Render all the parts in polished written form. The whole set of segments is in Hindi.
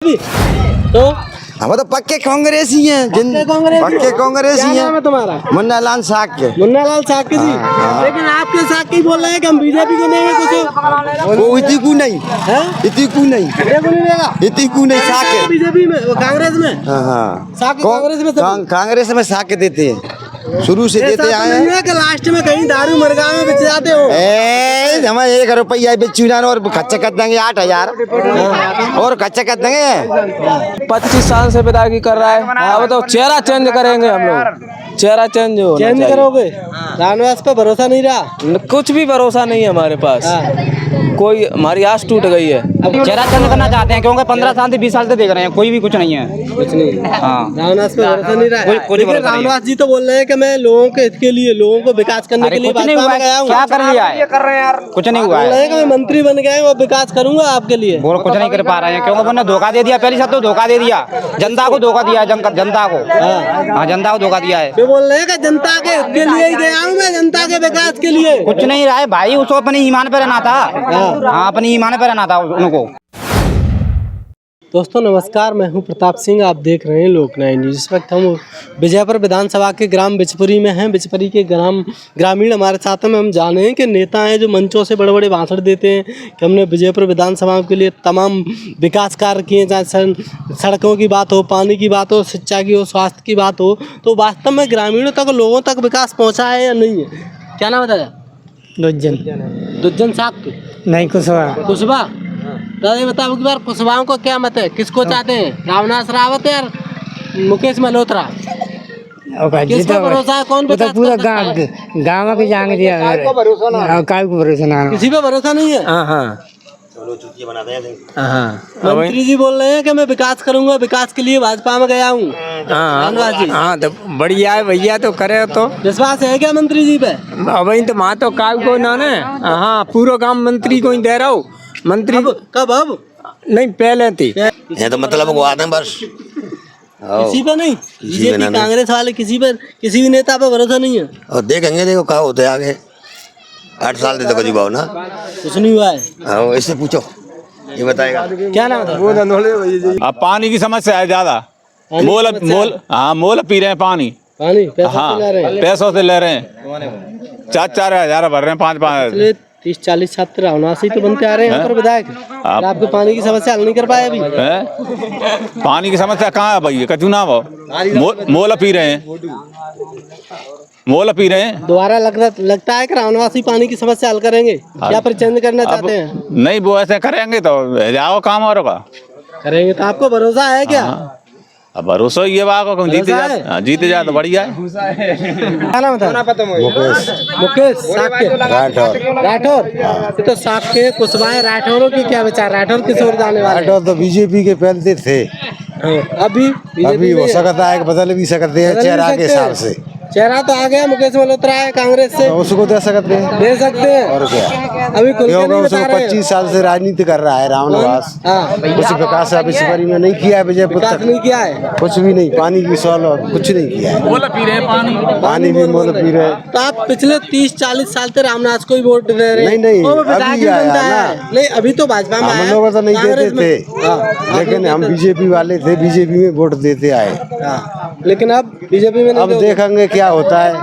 तो हम तो पक्के कांग्रेसी हैं। पक्के कांग्रेसी क्या हैं। नाम है तुम्हारा? मुन्ना लाल साक्य। मुन्ना लाल साकी जी। लेकिन आपके साकी बोल रहे हैं कि हम बीजेपी को देंगे कुछ। वो इतनी को नहीं हैं? इतनी को नहीं ये को नहीं देगा। इतनी को नहीं साक्य। बीजेपी में वो कांग्रेस में हाँ साकी कांग्रेस में सब कांग्रेस में साक्य देते हैं, शुरू से ऐसा देते तो आए नहीं हैं। है कि लास्ट में कहीं दारू मरगा में बेच जाते हो। हमें 1 रुपया बेचूना और खर्चा कर देंगे 8,000 और खर्चा कर देंगे। 25 साल से विदाई कर रहा है। अब तो चेहरा चेंज करेंगे हम लोग, चेहरा चेंज हो चेंज करोगे? रामनिवास पे भरोसा नहीं रहा। कुछ भी भरोसा नहीं है हमारे पास, कोई हमारी आस टूट गई है। अब चेहरा चेंज करना चाहते हैं क्योंकि 15 साल से 20 साल से देख रहे हैं, कोई भी कुछ नहीं है। कुछ नहीं। हाँ, रामनिवास पे भरोसा नहीं रहा। कोई भरोसा नहीं। रामनिवास जी तो बोल रहे हैं कि मैं लोगों के हित के लिए, लोगों को विकास करने के लिए कुछ नहीं हुआ है, क्या कर लिया है? कुछ नहीं हुआ बोल रहे है, हैं कि मैं मंत्री बन गया हूँ और विकास करूंगा आपके लिए। वो कुछ नहीं कर पा रहे हैं क्योंकि उन्होंने धोखा दे दिया। पहली सब तो धोखा दे दिया, जनता को धोखा दिया, जनता को। हाँ, जनता को धोखा दिया है। वे बोल रहे हैं कि जनता के हित के लिए ही गया हूँ मैं, जनता के विकास के लिए। कुछ नहीं रहा है भाई, उसको अपने ईमान पे रहना था। हाँ, अपने ईमान पे रहना था उनको। दोस्तों नमस्कार, मैं हूं प्रताप सिंह। आप देख रहे हैं लोकनायक न्यूज़। इस वक्त हम विजयपुर विधानसभा के ग्राम बिचपुरी में हैं। बिचपुरी के ग्रामीण हमारे साथ में हम जाने हैं कि नेता हैं जो मंचों से बड़े बड़े भाषण देते हैं कि हमने विजयपुर विधानसभा के लिए तमाम विकास कार्य किए, चाहे सड़कों की बात हो, पानी की बात हो, शिक्षा की हो, स्वास्थ्य की बात हो। तो वास्तव में ग्रामीणों तक, लोगों तक विकास पहुँचा है या नहीं है? क्या नाम बताया? दुज्जन साहब नहीं कुशवा। तो ये बताओ कि बार कुशवाहों को क्या मत है, किसको चाहते हैं? रामनिवास रावत या मुकेश मल्होत्रा? किसको भरोसा है? कौन विकास पूरा कर सकता है? गाँव के जान दिया काय को भरोसा ना। किसी पे भरोसा नहीं है। मंत्री जी बोल रहे हैं कि मैं विकास करूंगा, विकास के लिए भाजपा में गया हूँ। रामनिवास जी हाँ तो बढ़िया है भैया, तो करे तो विश्वास है क्या मंत्री जी पे? अब तो माँ तो काय को ना ने। हाँ, पूरा काम मंत्री को ही दे रहा हूँ। मंत्री कब अब नहीं, पहले थी। ये तो मतलब वो आते हैं बस। किसी पे नहीं, बीजेपी कांग्रेस वाले किसी भी नेता पे भरोसा नहीं है। और देखेंगे, देखो क्या होते है आगे। 8 साल दे तो कभी भाव ना कुछ नहीं हुआ है। इससे पूछो, ये बताएगा। क्या नाम है? अब पानी की समस्या है ज्यादा। मोल पी रहे हैं पानी। पानी पैसा हाँ, ले रहे हैं। पैसों से ले रहे हैं। 4-4 हजार भर रहे हैं, 5-5। 30-40 छात्र रामनिवास ही तो बनते आ रहे हैं यहाँ पर विधायक। और आपको पानी की समस्या हल नहीं कर पाए अभी? पानी की समस्या कहाँ है भाई? कचू ना वो मोल पी रहे हैं, मोल पी रहे हैं। दोबारा लगता है कि रामनिवास ही पानी की समस्या हल करेंगे या फिर चेंज करना चाहते हैं? नहीं, वो ऐसे करेंगे तो जाओ काम और होगा। करेंगे तो आपको भरोसा है क्या? अब भरोसा ये बात जीते जाए तो बढ़िया है। क्या नाम था? मुकेश राठौर। ये तो साके कुशवाहा राठौरों की क्या विचार? राठौर किस ओर जाने वाले? राठौर तो बीजेपी के पहले थे। अभी हो सकता है बदल भी सकते हैं चेहरा के हिसाब से। चेहरा तो आ गया, मुकेश मल्होत्रा है कांग्रेस से, उसको दे सकते हैं। और क्या अभी खुल के नहीं बता रहे हैं। 25 साल से राजनीति कर रहा है रामनिवास। कुछ विकास बिचपुरी में नहीं किया है। विजयपुर विकास नहीं किया है, कुछ भी नहीं। पानी की सौलत कुछ नहीं किया है। मोल पी रहे हैं पानी भी मोल पी रहे। तो आप पिछले 30-40 साल से रामनिवास को ही वोट दे रहे हैं? नहीं, वो विधायक अभी भी आया बनता ना। है। नहीं, अभी तो भाजपा में हम आया। लोग तो नहीं देते कांग्रेस में। थे, लेकिन हम बीजेपी वाले थे, बीजेपी में वोट देते आए। लेकिन अब बीजेपी में नहीं अब दोगे? देखेंगे क्या होता है।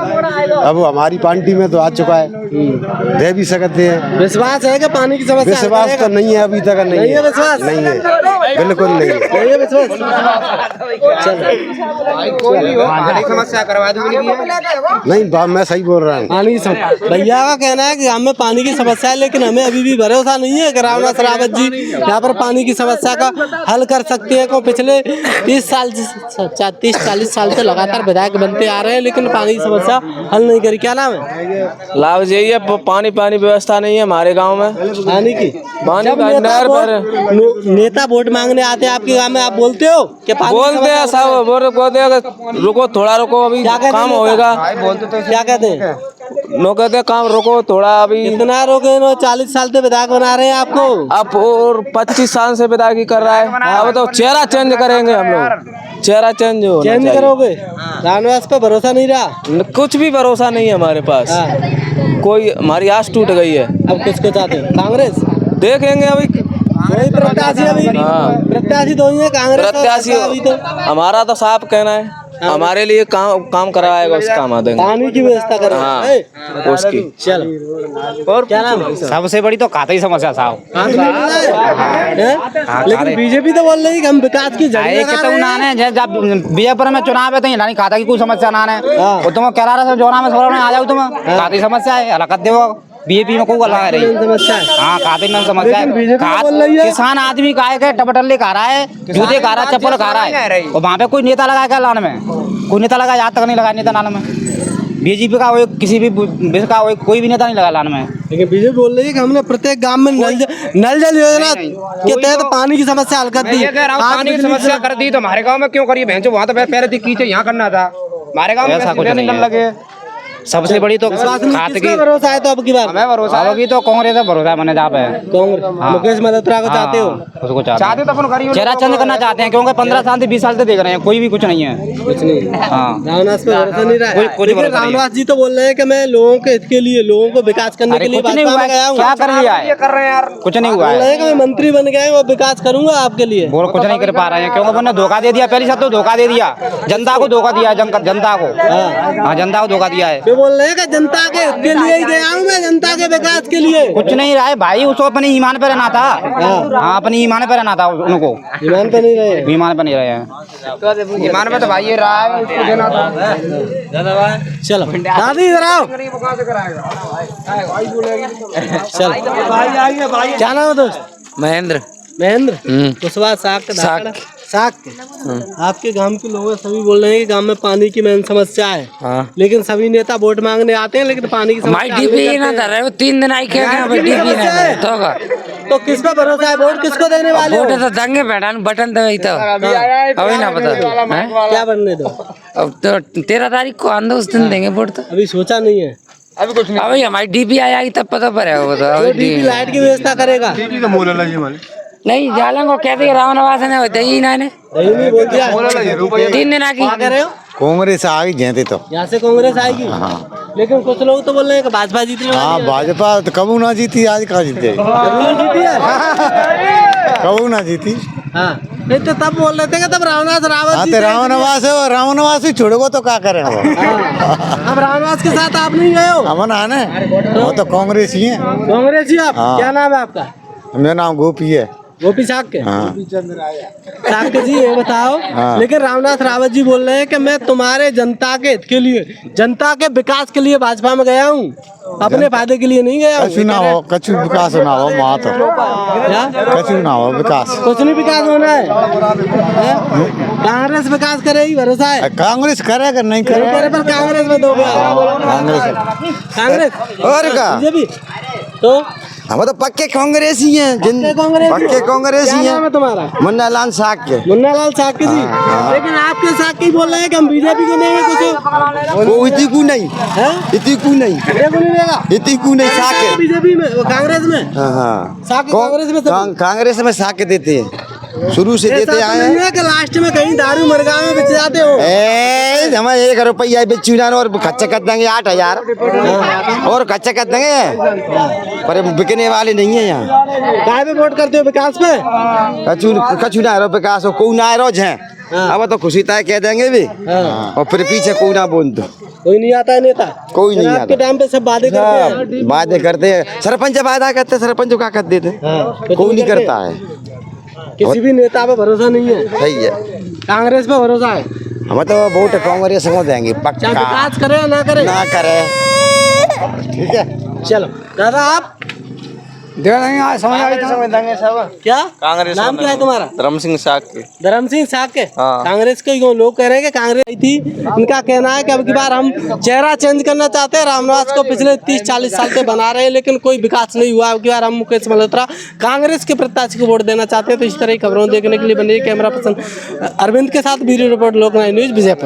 अब हमारी पार्टी में तो आ चुका है, दे भी सकते हैं। विश्वास है कि पानी की समस्या हल विश्वास करेगा? तो नहीं है, अभी तक नहीं है। विश्वास नहीं है, बिल्कुल नहीं है। नहीं है विश्वास। समस्या करवा दूंगी। नहीं बात मैं सही बोल रहा हूँ। पानी की समस्या, भैया का कहना है कि हमें पानी की समस्या है, लेकिन हमें अभी भी भरोसा नहीं है कि रामनिवास रावत जी यहाँ पर पानी की समस्या का हल कर सकते हैं। को पिछले 30-40 साल से लगातार विधायक बनते आ रहे हैं, लेकिन पानी की समस्या हल नहीं करी। क्या नाम है? लाभ यही है, पानी व्यवस्था नहीं है हमारे गाँव में। पानी की पानी का नहर पर नेता वोट मांगने आते हैं आपके गाँव में, आप बोलते हो कि पानी की बोलते हैं समस्या सब, बोलते हैं रुको थोड़ा, रुको अभी क्या कहते काम हैं होएगा। क्या कहते हैं? नो कहते हैं काम रुको थोड़ा अभी। कितना रोके? 40 साल से विधायक बना रहे हैं आपको। अब और 25 साल से विदाई कर रहा है। अब तो चेहरा चेंज करेंगे हम लोग, चेहरा चेंज हो। चेंज करोगे? रामनिवास पे भरोसा नहीं रहा। कुछ भी भरोसा नहीं है हमारे पास, कोई हमारी आस टूट गई है। अब किसको चाहते हैं? कांग्रेस? देखेंगे अभी वही प्रत्याशी अभी प्रत्याशी तो ही है कांग्रेस और प्रत्याशी सपा अभी तो हमारा तो साफ कहना है हमारे लिए काम करवाएगा उसका काम देंगे पानी की व्यवस्था कर हाँ उसकी चलो और क्या नाम है? सबसे बड़ी तो खाते ही समस्या साहब हाँ, तो मिल रहा है? लेकिन बीजेपी तो बोल रही है कि हम विकास की जड़ एक लगा तो रहे ना हैं। ने जब बीजेपुर में चुनाव है तो यहाँ नहीं खाता की कोई समस्या ना है वो तुम कह रहा था जोना में सोरा में आ जाओ तुम खाती समस्या है हलाकत देवो बीजेपी में कोई गला है रही समस्या है हाँ खाते में समस्या लेकिन है बीजेपी तो बोल रही है किसान आदमी का है टमाटर खा रहा है जूते खा रहा है चप्पल खा रहा है और वहाँ पे कोई नेता लगा क्या लाने में कोई नेता लगा आज तक नहीं लगा नेता लाने में बीजेपी का किसी भी कोई भी नेता नहीं लगा लाने में लेकिन बीजेपी बोल रही है कि हमने प्रत्येक गांव में नल जल योजना के तहत पानी की समस्या हल कर दी पानी की समस्या कर दी तो हमारे गांव में क्यों करिए भैंसो वहाँ तो पहले थी कीचे यहाँ करना था हमारे गांव में ऐसा कुछ नहीं है। लगे सबसे बड़ी तो खाते की किसका भरोसा है तो अब की बार हमें भरोसा होगी तो कांग्रेस का भरोसा मैंने जहाँ पे कांग्रेस मुकेश मल्होत्रा को चाहते हो उसको चाहते तो अपन गरीब चेहरा चंद करना चाहते हैं क्योंकि 15 साल से 20 साल से देख रहे हैं कोई भी कुछ नहीं है कुछ नहीं हाँ रामनाथ पे भरोसा नहीं रहा है कुछ लेकिन भरोसा नहीं है। रामनाथ जी तो बोल रहे हैं कि मैं लोगों के हित के लिए लोगों को विकास करने के अरे लिए कुछ नहीं भाजपा हुआ में गया है हूँ क्या कर लिया है कर रहे हैं यार कुछ नहीं हुआ बोल रहे है हैं कि मैं मंत्री बन गया हूँ और विकास करूंगा आपके लिए बोल कुछ नहीं कर पा रहे हैं क्योंकि उन्होंने धोखा दे दिया पहली साथ तो धोखा दे दिया जनता को धोखा दिया जनता को हाँ जनता को धोखा दिया है वे बोल रहे हैं कि जनता के हित के लिए ही गया हूँ मैं जनता के विकास के लिए कुछ नहीं रहा है भाई उसको अपनी ईमान पे रहना था हाँ अपनी ईमान पे रहना था उनको ईमान पे नहीं रहे ईमान पे नहीं रहे हैं ईमान में तो भाई ये रहा है उसको देना था चलो दादी इधर आओ चलो क्या नाम है दोस्त महेंद्र महेंद्र कुशवाहा साग के साग के आपके गांव के लोग सभी बोल रहे हैं कि गांव में पानी की मेन समस्या है लेकिन सभी नेता वोट मांगने आते हैं लेकिन पानी की समस्या हल नहीं करते हैं। 3 दिन आई क्या पानी की समस्या है। तो किस पे भरोसा है वोट किसको देने वाले हो वोट तो दंगे बैठा बटन दबाई तो अभी ना बता क्या बनने दो अब तो 13 तारीख को आंदो उस दिन देंगे वोट तो अभी सोचा नहीं है अभी हमारी डीपी आएगी तब पता पड़ेगा वो तो वो डीपी लाइट की व्यवस्था करेगा नहीं जालन को कहते रामनवास ने होते ही ना ने सही नहीं बोल दिया 3 दिन आकी क्या कह रहे हो कांग्रेस आ गई जयते तो यहाँ से कांग्रेस आएगी लेकिन कुछ लोग तो बोल रहे हैं कि भाजपा जीतने वाली हाँ है। भाजपा तो कबू ना जीती आज कहाँ जीते कभी नहीं जीती है कबू ना जीती हाँ नहीं तो तब बोल रहे थे कि तब रामनाथ रावत हाँ जी तो थे। रावणवास ही छोड़ोगे तो क्या करें वो अब रामनाथ के साथ आप नहीं गए हो अमन आने वो तो कांग्रेस ही है कांग्रेस ही आप हाँ। क्या नाम है आपका मेरा नाम गोपी है गोपी साग के हाँ साग के जी ये बताओ हाँ। लेकिन रामनाथ रावत जी बोल रहे हैं कि मैं तुम्हारे जनता के हित के लिए जनता के विकास के लिए भाजपा में गया हूँ अपने फायदे के लिए नहीं गया हूँ कछु ना हो कछु विकास ना हो वहाँ तो क्या? कछु ना हो विकास कुछ नहीं विकास होना है हैं? कांग्रेस विकास करे ही भरोसा है कांग्रेस करेगा नहीं करेगा करे पर कांग्रेस में दोगे कांग्रेस और का बीजेपी तो हम तो पक्के कांग्रेस ही हैं पक्के कांग्रेस क्या ही नाम है हैं तुम्हारा मुन्ना लाल साग के मुन्ना लाल साकी जी लेकिन आपके साकी बोल रहे हैं कि हम बीजेपी के नहीं है कुछ वो इतनी को नहीं है इतनी को नहीं देखो नहीं देगा इतनी को नहीं साग के बीजेपी में वो कांग्रेस में हाँ हाँ साग कांग्रेस में सभी। कांग्रेस में साग के देते हैं शुरू से ऐसा देते तो आए नहीं हैं है कि लास्ट में कहीं दारू मरगांव में बेच जाते हो हमें 1 रुपया बेचू ना और खर्चा कर देंगे 8,000 और खर्चा कर देंगे पर बिकने वाले नहीं है यहाँ काय पे वोट करते हो विकास पे कछु कछु ना रो विकास हो को ना रोज है अब तो खुशी तय कह देंगे भी और फिर पीछे को ना बोल दो कोई नहीं आता है नेता कोई नहीं चुनाव आता। के टाइम पे सब वादे करते हैं वादे करते हैं सरपंच वादा करते हैं सरपंच क्या कर देते हैं कोई नहीं करता है किसी भी नेता पे भरोसा नहीं है सही है कांग्रेस पे भरोसा है हम तो वोट कांग्रेस को देंगे चाहे पक्का विकास करे या ना करे ना करे ठीक है चलो दादा आप दे देंगे आज समझ आई तो समझ देंगे सब क्या कांग्रेस नाम क्या है तुम्हारा धर्म सिंह साग के धर्म सिंह साग के हाँ। कांग्रेस के क्यों लोग कह रहे हैं कि कांग्रेस आई थी इनका कहना है कि अब की बार हम चेहरा चेंज करना चाहते हैं रामनिवास को पिछले 30-40 साल से बना रहे हैं लेकिन कोई विकास नहीं हुआ अब की बार हम मुकेश मल्होत्रा कांग्रेस के प्रत्याशी को वोट देना चाहते हैं तो इस तरह की खबरों देखने के लिए बने कैमरा पर्सन अरविंद के साथ ब्यूरो रिपोर्ट लोकनायक न्यूज विजयपुर।